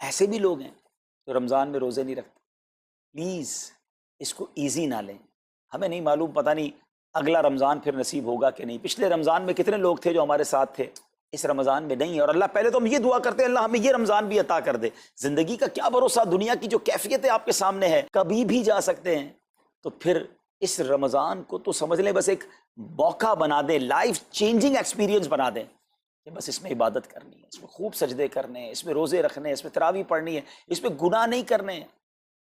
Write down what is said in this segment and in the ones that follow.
ایسے بھی لوگ ہیں جو رمضان میں روزے نہیں رکھتے. پلیز اس کو ایزی نہ لیں. ہمیں نہیں معلوم، پتہ نہیں اگلا رمضان پھر نصیب ہوگا کہ نہیں. پچھلے رمضان میں کتنے لوگ تھے جو ہمارے ساتھ تھے، اس رمضان میں نہیں ہے. اور اللہ پہلے تو ہم یہ دعا کرتے ہیں اللہ ہمیں یہ رمضان بھی عطا کر دے. زندگی کا کیا بھروسہ، دنیا کی جو کیفیت آپ کے سامنے ہے کبھی بھی جا سکتے ہیں. تو پھر اس رمضان کو تو سمجھ لیں بس ایک موقع بنا دیں، لائف چینجنگ ایکسپیرینس بنا دیں کہ بس اس میں عبادت کرنی ہے، اس میں خوب سجدے کرنے ہیں، اس میں روزے رکھنے ہیں، اس میں تراویح پڑھنی ہے، اس میں گناہ نہیں کرنے ہیں.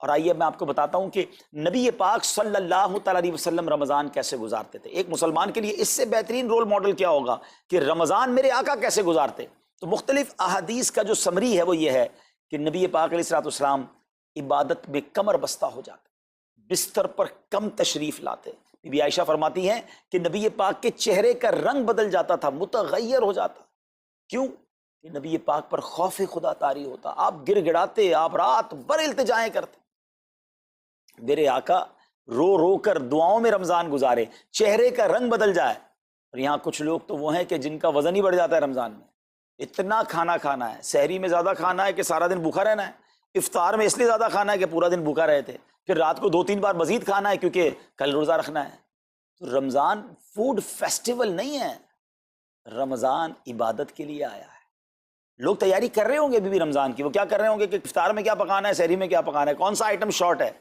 اور آئیے میں آپ کو بتاتا ہوں کہ نبی پاک صلی اللہ تعالیٰ علیہ وسلم رمضان کیسے گزارتے تھے. ایک مسلمان کے لیے اس سے بہترین رول ماڈل کیا ہوگا کہ رمضان میرے آقا کیسے گزارتے. تو مختلف احادیث کا جو سمری ہے وہ یہ ہے کہ نبی پاک علیہ الصلوۃ والسلام عبادت میں کمر بستہ ہو جاتے، بستر پر کم تشریف لاتے. بی بی عائشہ فرماتی ہیں کہ نبی پاک کے چہرے کا رنگ بدل جاتا تھا، متغیر ہو جاتا. کیوں؟ کہ نبی پاک پر خوف خدا طاری ہوتا. آپ گر گڑاتے، آپ رات بھر التجائیں کرتے. میرے آقا رو رو کر دعاؤں میں رمضان گزارے، چہرے کا رنگ بدل جائے. اور یہاں کچھ لوگ تو وہ ہیں کہ جن کا وزن ہی بڑھ جاتا ہے رمضان میں. اتنا کھانا کھانا ہے، سحری میں زیادہ کھانا ہے کہ سارا دن بھوکا رہنا ہے، افطار میں اس لیے زیادہ کھانا ہے کہ پورا دن بھوکا رہے تھے، پھر رات کو 2-3 بار مزید کھانا ہے کیونکہ کل روزہ رکھنا ہے. تو رمضان فوڈ فیسٹیول نہیں ہے، رمضان عبادت کے لیے آیا ہے. لوگ تیاری کر رہے ہوں گے بھی رمضان کی، وہ کیا کر رہے ہوں گے کہ افطار میں کیا پکانا ہے، سحری میں کیا پکانا ہے، کون سا آئٹم شارٹ ہے.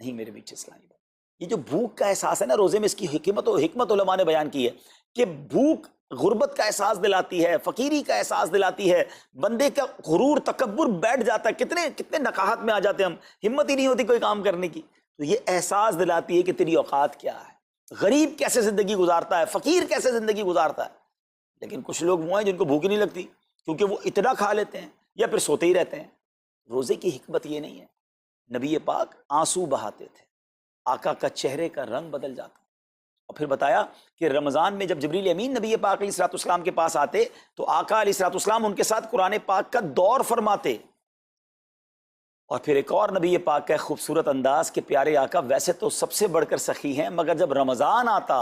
نہیں میرے میٹھے اسلامی بھائی، یہ جو بھوک کا احساس ہے نا روزے میں، اس کی حکمت علماء نے بیان کی ہے کہ بھوک غربت کا احساس دلاتی ہے، فقیری کا احساس دلاتی ہے، بندے کا غرور تکبر بیٹھ جاتا ہے. کتنے نقاہت میں آ جاتے ہیں ہم، ہمت ہی نہیں ہوتی کوئی کام کرنے کی. تو یہ احساس دلاتی ہے کہ تیری اوقات کیا ہے، غریب کیسے زندگی گزارتا ہے، فقیر کیسے زندگی گزارتا ہے. لیکن کچھ لوگ وہ ہیں جن کو بھوک ہی نہیں لگتی کیونکہ وہ اتنا کھا لیتے ہیں یا پھر سوتے ہی رہتے ہیں. روزے کی حکمت یہ نہیں ہے. نبی پاک آنسو بہاتے تھے، آقا کا چہرے کا رنگ بدل جاتا. اور پھر بتایا کہ رمضان میں جب جبریل امین نبی پاک علیہ الصلوۃ والسلام کے پاس آتے تو آقا علیہ الصلوۃ والسلام ان کے ساتھ قرآن پاک کا دور فرماتے. اور پھر ایک اور نبی پاک کا خوبصورت انداز کہ پیارے آقا ویسے تو سب سے بڑھ کر سخی ہیں، مگر جب رمضان آتا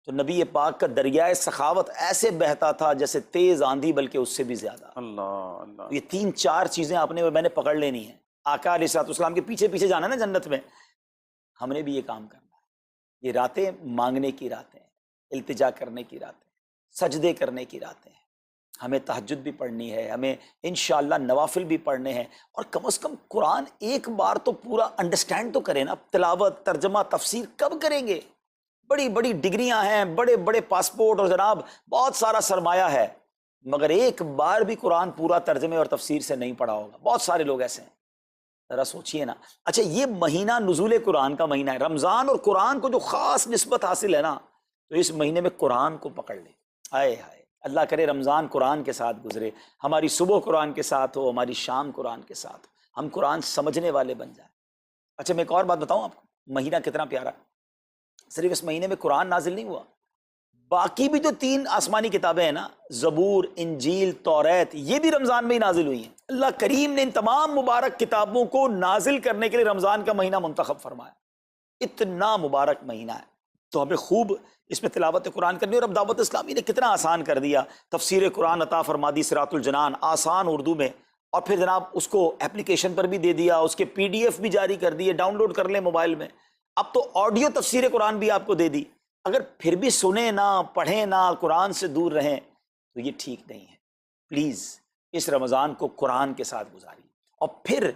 تو نبی پاک کا دریائے سخاوت ایسے بہتا تھا جیسے تیز آندھی، بلکہ اس سے بھی زیادہ. اللہ اللہ. یہ 3-4 چیزیں آپ نے میں نے پکڑ لینی ہیں. آقا علیہ الصلوۃ والسلام کے پیچھے پیچھے جانا ہے نا جنت میں، ہم نے بھی یہ کام کرنا ہے. یہ راتیں مانگنے کی راتیں ہیں، التجا کرنے کی راتیں، سجدے کرنے کی راتیں ہیں. ہمیں تہجد بھی پڑھنی ہے، ہمیں انشاءاللہ نوافل بھی پڑھنے ہیں. اور کم از کم قرآن ایک بار تو پورا انڈرسٹینڈ تو کریں نا. تلاوت، ترجمہ، تفسیر کب کریں گے؟ بڑی بڑی ڈگریاں ہیں، بڑے بڑے پاسپورٹ اور جناب بہت سارا سرمایہ ہے، مگر ایک بار بھی قرآن پورا ترجمے اور تفسیر سے نہیں پڑھا ہوگا. بہت سارے لوگ ایسے ہیں. ذرا سوچئے نا. اچھا یہ مہینہ نزول قرآن کا مہینہ ہے، رمضان، اور قرآن کو جو خاص نسبت حاصل ہے نا، تو اس مہینے میں قرآن کو پکڑ لیں. ہائے ہائے، اللہ کرے رمضان قرآن کے ساتھ گزرے، ہماری صبح قرآن کے ساتھ ہو، ہماری شام قرآن کے ساتھ ہو، ہم قرآن سمجھنے والے بن جائیں. اچھا میں ایک اور بات بتاؤں آپ کو، مہینہ کتنا پیارا. صرف اس مہینے میں قرآن نازل نہیں ہوا، باقی بھی جو 3 آسمانی کتابیں ہیں نا، زبور، انجیل، توریت، یہ بھی رمضان میں ہی نازل ہوئی ہیں. اللہ کریم نے ان تمام مبارک کتابوں کو نازل کرنے کے لیے رمضان کا مہینہ منتخب فرمایا. اتنا مبارک مہینہ ہے تو ہمیں خوب اس میں تلاوت قرآن کرنی. اور اب دعوت اسلامی نے کتنا آسان کر دیا، تفسیر قرآن عطا فرما دی، صراط الجنان آسان اردو میں، اور پھر جناب اس کو اپلیکیشن پر بھی دے دیا، اس کے PDF بھی جاری کر دیے، ڈاؤن لوڈ کر لیں موبائل میں. اب تو آڈیو تفسیر قرآن بھی آپ کو دے دی. اگر پھر بھی سنیں نہ، پڑھیں نہ، قرآن سے دور رہیں تو یہ ٹھیک نہیں ہے. پلیز اس رمضان کو قرآن کے ساتھ گزاری. اور پھر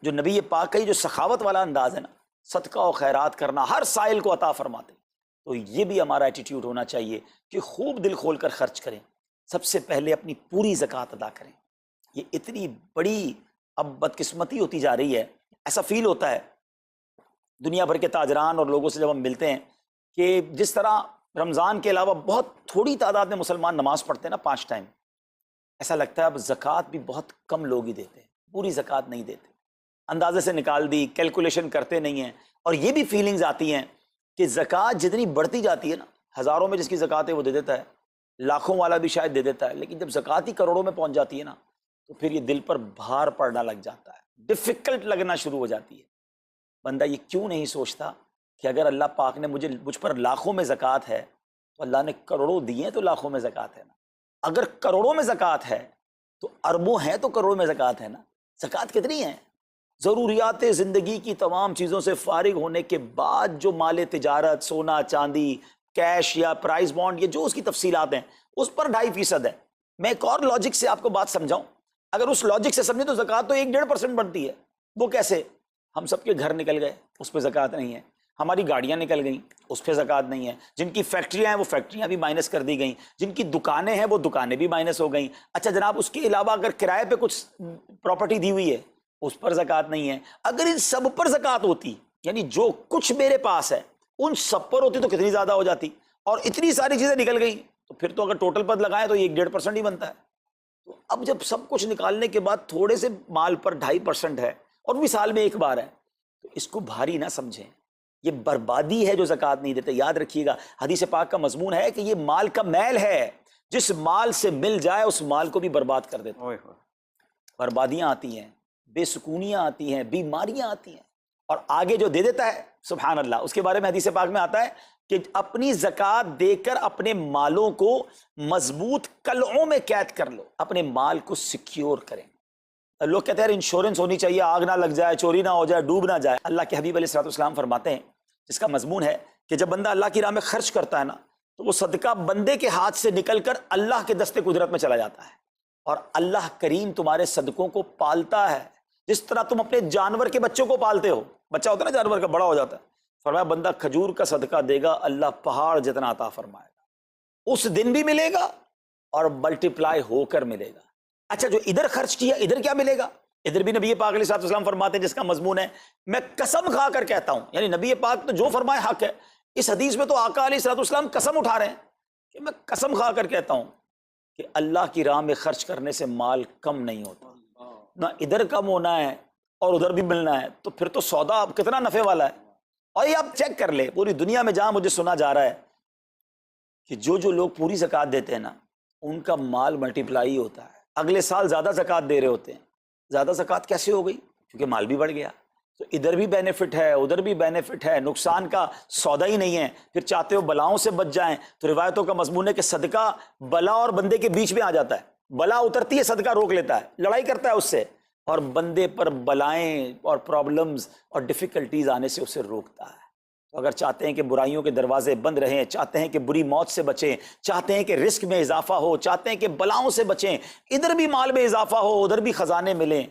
جو نبی پاک کا یہ جو سخاوت والا انداز ہے نا، صدقہ و خیرات کرنا، ہر سائل کو عطا فرماتے، تو یہ بھی ہمارا ایٹیٹیوڈ ہونا چاہیے کہ خوب دل کھول کر خرچ کریں. سب سے پہلے اپنی پوری زکوٰۃ ادا کریں. یہ اتنی بڑی اب بدقسمتی ہوتی جا رہی ہے. ایسا فیل ہوتا ہے دنیا بھر کے تاجران اور لوگوں سے جب ہم ملتے ہیں کہ جس طرح رمضان کے علاوہ بہت تھوڑی تعداد میں مسلمان نماز پڑھتے ہیں نا 5 ٹائم، ایسا لگتا ہے اب زکوٰۃ بھی بہت کم لوگ ہی دیتے ہیں، پوری زکوٰۃ نہیں دیتے، اندازے سے نکال دی، کیلکولیشن کرتے نہیں ہیں. اور یہ بھی فیلنگز آتی ہیں کہ زکوٰۃ جتنی بڑھتی جاتی ہے نا، ہزاروں میں جس کی زکوٰۃ ہے وہ دے دیتا ہے، لاکھوں والا بھی شاید دے دیتا ہے، لیکن جب زکوٰۃ ہی کروڑوں میں پہنچ جاتی ہے نا تو پھر یہ دل پر بھار پڑنا لگ جاتا ہے، ڈیفیکلٹ لگنا شروع ہو جاتی ہے. بندہ یہ کیوں نہیں سوچتا کہ اگر اللہ پاک نے مجھ پر لاکھوں میں زکوٰۃ ہے تو اللہ نے کروڑوں دیے تو لاکھوں میں زکوٰۃ ہے نا. اگر کروڑوں میں زکوٰۃ ہے تو اربوں ہیں تو کروڑوں میں زکوٰۃ ہے نا. زکوٰۃ کتنی ہے؟ ضروریات زندگی کی تمام چیزوں سے فارغ ہونے کے بعد جو مال تجارت، سونا چاندی، کیش یا پرائز بانڈ، یہ جو اس کی تفصیلات ہیں، اس پر 2.5% ہے. میں ایک اور لاجک سے آپ کو بات سمجھاؤں. اگر اس لاجک سے سمجھیں تو زکوٰۃ تو 1-1.5% بنتی ہے. وہ کیسے؟ ہم سب کے گھر نکل گئے، اس پہ زکوٰۃ نہیں ہے. ہماری گاڑیاں نکل گئیں، اس پہ زکوٰۃ نہیں ہے. جن کی فیکٹریاں ہیں وہ فیکٹریاں بھی مائنس کر دی گئیں. جن کی دکانیں ہیں وہ دکانیں بھی مائنس ہو گئیں. اچھا جناب، اس کے علاوہ اگر کرائے پہ کچھ پراپرٹی دی ہوئی ہے اس پر زکوٰۃ نہیں ہے. اگر ان سب پر زکوٰۃ ہوتی، یعنی جو کچھ میرے پاس ہے ان سب پر ہوتی، تو کتنی زیادہ ہو جاتی. اور اتنی ساری چیزیں نکل گئیں تو پھر تو اگر ٹوٹل پد لگائیں تو 1-1.5% ہی بنتا ہے. تو اب جب سب کچھ نکالنے کے بعد تھوڑے سے مال پر 2.5% ہے اور بھی سال میں ایک بار ہے، تو اس کو بھاری نہ سمجھیں. یہ بربادی ہے جو زکوٰۃ نہیں دیتے. یاد رکھیے گا، حدیث پاک کا مضمون ہے کہ یہ مال کا میل ہے، جس مال سے مل جائے اس مال کو بھی برباد کر دیتا ہے. بربادیاں آتی ہیں، بے سکونیاں آتی ہیں، بیماریاں آتی ہیں. اور آگے جو دے دیتا ہے سبحان اللہ، اس کے بارے میں حدیث پاک میں آتا ہے کہ اپنی زکوٰۃ دے کر اپنے مالوں کو مضبوط قلعوں میں قید کر لو، اپنے مال کو سیکیور کریں. لوگ کہتے ہیں انشورنس ہونی چاہیے، آگ نہ لگ جائے، چوری نہ ہو جائے، ڈوب نہ جائے. اللہ کے حبیب علیہ الصلوۃ والسلام فرماتے ہیں، جس کا مضمون ہے کہ جب بندہ اللہ کی راہ میں خرچ کرتا ہے نا، تو وہ صدقہ بندے کے ہاتھ سے نکل کر اللہ کے دستے قدرت میں چلا جاتا ہے. اور اللہ کریم تمہارے صدقوں کو پالتا ہے، جس طرح تم اپنے جانور کے بچوں کو پالتے ہو. بچہ ہوتا ہے نا جانور کا، بڑا ہو جاتا ہے. فرمایا بندہ کھجور کا صدقہ دے گا، اللہ پہاڑ جتنا عطا فرمائے گا. اس دن بھی ملے گا اور ملٹیپلائی ہو کر ملے گا. اچھا جو ادھر خرچ کیا ادھر کیا ملے گا؟ ادھر بھی نبی پاک علیہ الصلوۃ والسلام فرماتے ہیں، جس کا مضمون ہے میں قسم کھا کر کہتا ہوں، یعنی نبی پاک تو جو فرمائے حق ہے. اس حدیث میں تو آقا علیہ الصلوۃ والسلام قسم اٹھا رہے ہیں کہ میں قسم کھا کر کہتا ہوں کہ اللہ کی راہ میں خرچ کرنے سے مال کم نہیں ہوتا. نہ ادھر کم ہونا ہے اور ادھر بھی ملنا ہے، تو پھر تو سودا کتنا نفع والا ہے. اور یہ آپ چیک کر لیں پوری دنیا میں جہاں مجھے سنا جا رہا ہے کہ جو لوگ پوری زکوٰۃ دیتے ہیں نا، ان کا مال ملٹیپلائی ہوتا ہے. اگلے سال زیادہ زکوٰۃ دے رہے ہوتے ہیں. زیادہ زکوٰۃ کیسے ہو گئی؟ کیونکہ مال بھی بڑھ گیا. تو ادھر بھی بینیفٹ ہے، ادھر بھی بینیفٹ ہے، نقصان کا سودا ہی نہیں ہے. پھر چاہتے ہو بلاؤں سے بچ جائیں تو روایتوں کا مضمون ہے کہ صدقہ بلا اور بندے کے بیچ میں آ جاتا ہے. بلا اترتی ہے، صدقہ روک لیتا ہے، لڑائی کرتا ہے اس سے، اور بندے پر بلائیں اور پرابلمز اور ڈیفیکلٹیز آنے سے اسے روکتا ہے. تو اگر چاہتے ہیں کہ برائیوں کے دروازے بند رہیں، چاہتے ہیں کہ بری موت سے بچیں، چاہتے ہیں کہ رزق میں اضافہ ہو، چاہتے ہیں کہ بلاؤں سے بچیں، ادھر بھی مال میں اضافہ ہو، ادھر بھی خزانے ملیں،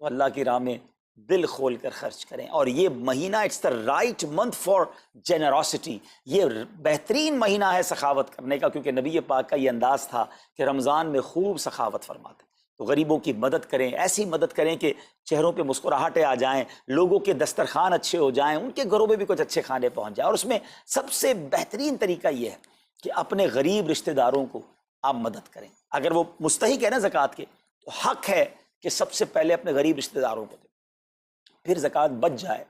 تو اللہ کی راہ میں دل کھول کر خرچ کریں. اور یہ مہینہ it's the right month for generosity. یہ بہترین مہینہ ہے سخاوت کرنے کا، کیونکہ نبی پاک کا یہ انداز تھا کہ رمضان میں خوب سخاوت فرماتے. تو غریبوں کی مدد کریں، ایسی مدد کریں کہ چہروں پہ مسکراہٹیں آ جائیں، لوگوں کے دسترخوان اچھے ہو جائیں، ان کے گھروں میں بھی کچھ اچھے کھانے پہنچ جائیں. اور اس میں سب سے بہترین طریقہ یہ ہے کہ اپنے غریب رشتہ داروں کو آپ مدد کریں. اگر وہ مستحق ہے نا زکوٰۃ کے، تو حق ہے کہ سب سے پہلے اپنے غریب رشتہ داروں کو دیں. پھر زکوٰۃ بچ جائے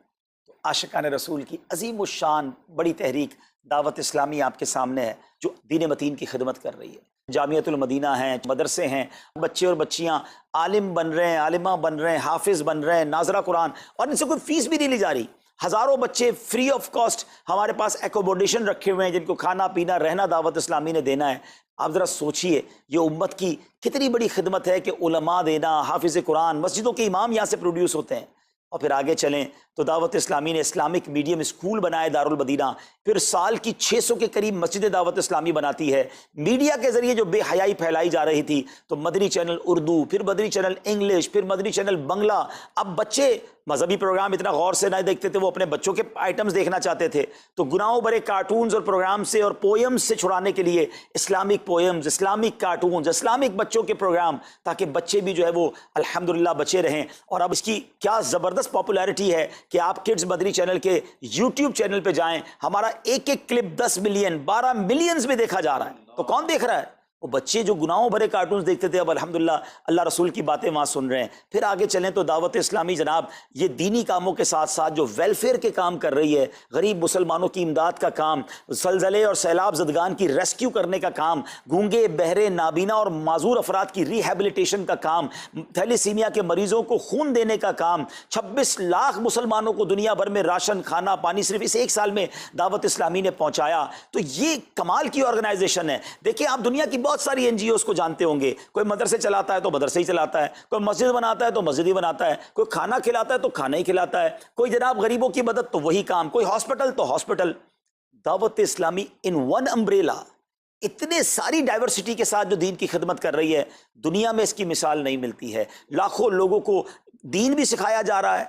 تو عاشقان رسول کی عظیم الشان بڑی تحریک دعوت اسلامی آپ کے سامنے ہے، جو دین متین کی خدمت کر رہی ہے. جامعۃ المدینہ ہیں، مدرسے ہیں، بچے اور بچیاں عالم بن رہے ہیں، عالمہ بن رہے ہیں، حافظ بن رہے ہیں، ناظرہ قرآن، اور ان سے کوئی فیس بھی نہیں لی جا رہی. ہزاروں بچے فری آف کاسٹ ہمارے پاس ایکوموڈیشن رکھے ہوئے ہیں، جن کو کھانا پینا رہنا دعوت اسلامی نے دینا ہے. آپ ذرا سوچئے یہ امت کی کتنی بڑی خدمت ہے کہ علماء دینا، حافظ قرآن، مسجدوں کے امام یہاں سے پروڈیوس ہوتے ہیں. اور پھر آگے چلیں تو دعوت اسلامی نے اسلامک میڈیم اسکول بنائے دارالمدینہ. پھر سال کی 600 کے قریب مسجد دعوت اسلامی بناتی ہے. میڈیا کے ذریعے جو بے حیائی پھیلائی جا رہی تھی، تو مدنی چینل اردو، پھر مدنی چینل انگلش، پھر مدنی چینل بنگلہ. اب بچے مذہبی پروگرام اتنا غور سے نہیں دیکھتے تھے، وہ اپنے بچوں کے آئٹمز دیکھنا چاہتے تھے. تو گناہوں بھرے کارٹونز اور پروگرام سے اور پوئمز سے چھڑانے کے لیے Islamic poems, Islamic cartoons, Islamic بچوں کے پروگرام، تاکہ بچے بھی جو ہے وہ الحمدللہ بچے رہیں. اور اب اس کی کیا زبردست پاپولیرٹی ہے کہ آپ کڈز مدنی چینل کے یوٹیوب چینل پہ جائیں، ہمارا ایک ایک کلپ 10 ملین 12 ملینز میں دیکھا جا رہا ہے. تو کون دیکھ رہا ہے؟ وہ بچے جو گناہوں بھرے کارٹونز دیکھتے تھے، اب الحمدللہ اللہ رسول کی باتیں وہاں سن رہے ہیں. پھر آگے چلیں تو دعوت اسلامی جناب یہ دینی کاموں کے ساتھ ساتھ جو ویلفیئر کے کام کر رہی ہے، غریب مسلمانوں کی امداد کا کام، زلزلے اور سیلاب زدگان کی ریسکیو کرنے کا کام، گونگے بہرے نابینا اور معذور افراد کی ریہیبلیٹیشن کا کام، تھیلیسیمیا کے مریضوں کو خون دینے کا کام، 26 لاکھ مسلمانوں کو دنیا بھر میں راشن، کھانا، پانی صرف اس ایک سال میں دعوت اسلامی نے پہنچایا. تو یہ کمال کی آرگنائزیشن ہے. دیکھیں آپ دنیا کی بہت ساری NGOs کو جانتے ہوں گے. کوئی مدرسے چلاتا ہے تو مدرسے ہی چلاتا ہے, کوئی مسجد بناتا ہے تو مسجد ہی بناتا ہے, کوئی کھانا کھلاتا ہے تو کھانا ہی کھلاتا ہے, کوئی جناب غریبوں کی مدد تو وہی کام, کوئی ہاسپٹل تو ہاسپٹل. دعوت اسلامی ان ون امبریلا اتنے ساری ڈائیورسٹی کے ساتھ جو دین کی خدمت کر رہی ہے, دنیا میں اس کی مثال نہیں ملتی ہے. لاکھوں لوگوں کو دین بھی سکھایا جا رہا ہے,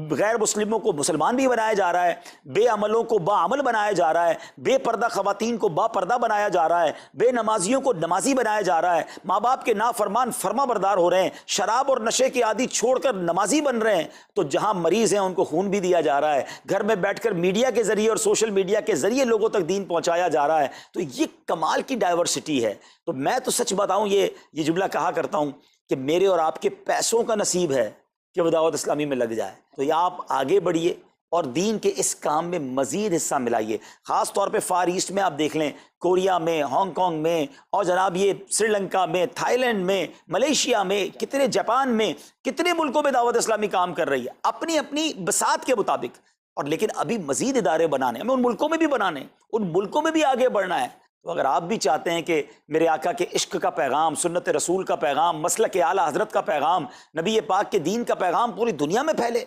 غیر مسلموں کو مسلمان بھی بنایا جا رہا ہے, بے عملوں کو با عمل بنایا جا رہا ہے, بے پردہ خواتین کو با پردہ بنایا جا رہا ہے, بے نمازیوں کو نمازی بنایا جا رہا ہے, ماں باپ کے نافرمان فرما بردار ہو رہے ہیں, شراب اور نشے کے عادی چھوڑ کر نمازی بن رہے ہیں. تو جہاں مریض ہیں ان کو خون بھی دیا جا رہا ہے, گھر میں بیٹھ کر میڈیا کے ذریعے اور سوشل میڈیا کے ذریعے لوگوں تک دین پہنچایا جا رہا ہے. تو یہ کمال کی ڈائیورسٹی ہے. تو میں تو سچ بتاؤں, یہ جملہ کہا کرتا ہوں کہ میرے اور آپ کے پیسوں کا نصیب ہے کہ وہ دعوت اسلامی میں لگ جائے. تو یہ آپ آگے بڑھیے اور دین کے اس کام میں مزید حصہ ملائیے. خاص طور پہ فار ایسٹ میں آپ دیکھ لیں, کوریا میں, ہانگ کانگ میں, اور جناب یہ سری لنکا میں, تھائی لینڈ میں, ملیشیا میں, کتنے جاپان میں, کتنے ملکوں میں دعوت اسلامی کام کر رہی ہے اپنی اپنی بساط کے مطابق. اور لیکن ابھی مزید ادارے بنانے, ہمیں ان ملکوں میں بھی بنانے, ان ملکوں میں بھی آگے بڑھنا ہے. تو اگر آپ بھی چاہتے ہیں کہ میرے آقا کے عشق کا پیغام, سنت رسول کا پیغام, مسلک اعلیٰ حضرت کا پیغام, نبی پاک کے دین کا پیغام پوری دنیا میں پھیلے,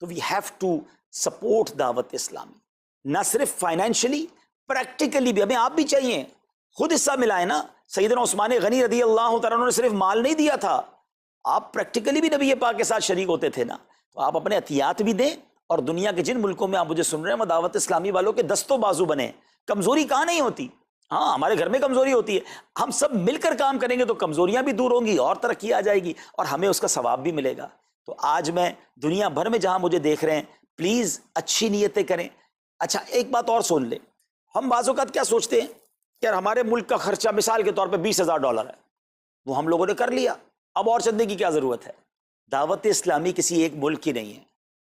تو وی ہیو ٹو سپورٹ دعوت اسلامی. نہ صرف فائنینشلی, پریکٹیکلی بھی. ہمیں آپ بھی چاہیے, خود حصہ ملائیں نا. سیدنا عثمان غنی رضی اللہ تعالیٰ عنہ نے صرف مال نہیں دیا تھا, آپ پریکٹیکلی بھی نبی پاک کے ساتھ شریک ہوتے تھے نا. تو آپ اپنے عطیات بھی دیں, اور دنیا کے جن ملکوں میں آپ مجھے سن رہے ہیں وہ دعوت اسلامی والوں کے دستوں بازو بنے. کمزوری کہاں نہیں ہوتی, ہاں ہمارے گھر میں کمزوری ہوتی ہے, ہم سب مل کر کام کریں گے تو کمزوریاں بھی دور ہوں گی اور ترقی آ جائے گی اور ہمیں اس کا ثواب بھی ملے گا. تو آج میں دنیا بھر میں جہاں مجھے دیکھ رہے ہیں, پلیز اچھی نیتیں کریں. اچھا ایک بات اور سن لیں, ہم بعض اوقات کیا سوچتے ہیں کہ ہمارے ملک کا خرچہ مثال کے طور پہ $20,000 ہے, وہ ہم لوگوں نے کر لیا, اب اور چندے کی کیا ضرورت ہے. دعوت اسلامی کسی ایک ملک کی نہیں ہے,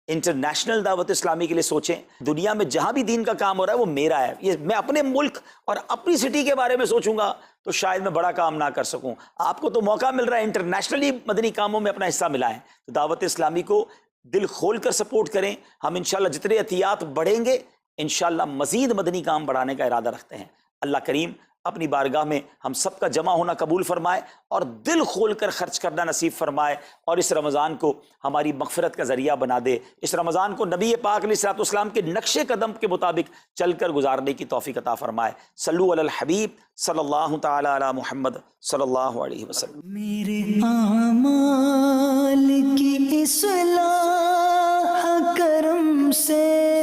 انٹرنیشنل دعوت اسلامی کے لیے سوچیں. دنیا میں جہاں بھی دین کا کام ہو رہا ہے وہ میرا ہے. یہ میں اپنے ملک اور اپنی سٹی کے بارے میں سوچوں گا تو شاید میں بڑا کام نہ کر سکوں. آپ کو تو موقع مل رہا ہے انٹرنیشنلی مدنی کاموں میں اپنا حصہ ملائیں. تو دعوت اسلامی کو دل کھول کر سپورٹ کریں. ہم انشاءاللہ جتنے عطیات بڑھیں گے انشاءاللہ مزید مدنی کام بڑھانے کا ارادہ رکھتے ہیں. اللہ کریم اپنی بارگاہ میں ہم سب کا جمع ہونا قبول فرمائے اور دل کھول کر خرچ کرنا نصیب فرمائے, اور اس رمضان کو ہماری مغفرت کا ذریعہ بنا دے. اس رمضان کو نبی پاک علیہ الصلوۃ والسلام کے نقش قدم کے مطابق چل کر گزارنے کی توفیق عطا فرمائے. صلو علی الحبیب صلی اللہ تعالی علی محمد صلی اللہ علیہ وسلم. میرے اعمال کی اصلاح کرم سے